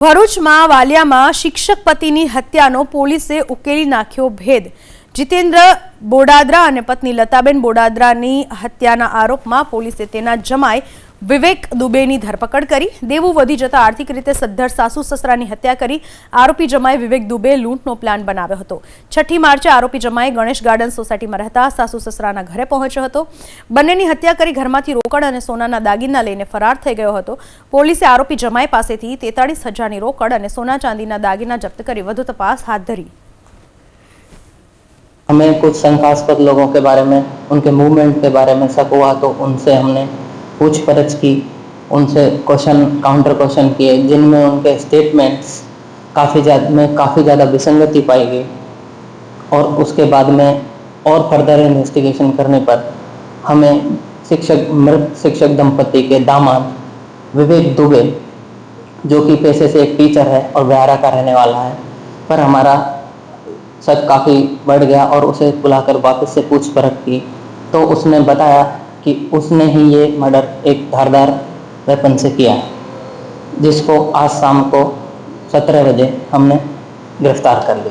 ભરૂચમાં વાલિયામાં શિક્ષક પતિની હત્યાનો પોલીસે ઉકેલી નાખ્યો ભેદ। જીતેન્દ્ર બોડાદરા અને પત્ની લતાબેન બોડાદરાની હત્યાના આરોપમાં પોલીસે તેના જમાઈ વિવેક દુબેની ધરપકડ કરી। દેવું વધી જતા આર્થિક રીતે સદ્ધર સાસુ સસરાની હત્યા કરી આરોપી જમાઈ વિવેક દુબે લૂંટનો પ્લાન બનાવ્યો હતો। 6 માર્ચે આરોપી જમાઈ ગણેશ ગાર્ડન સોસાયટીમાં રહેતા સાસુ સસરાના ઘરે પહોંચ્યો હતો। બંનેની હત્યા કરી ઘરમાંથી રોકડ અને સોનાના દાગીના લઈને ફરાર થઈ ગયો હતો। પોલીસે આરોપી જમાઈ પાસેથી 43,000ની રોકડ અને સોના ચાંદીના दागिना जब्त કરી વધુ તપાસ હાથ ધરી। हमें कुछ शंकास्पद लोगों के बारे में, उनके मूवमेंट के बारे में शक हुआ तो उनसे हमने पूछपरछ की, उनसे काउंटर क्वेश्चन किए, जिनमें उनके स्टेटमेंट्स काफ़ी ज़्यादा विसंगति पाई गई। और उसके बाद में और फर्दर इन्वेस्टिगेशन करने पर हमें मृत शिक्षक दंपति के दामाद विवेक दुबे, जो कि पेशे से एक टीचर है और व्यारा का रहने वाला है, पर हमारा शक काफ़ी बढ़ गया और उसे बुलाकर वापस से पूछपरछ की तो उसने बताया कि उसने ही ये मर्डर एक धारदार वेपन से किया है, जिसको आज शाम को 17 बजे हमने गिरफ्तार कर लिया।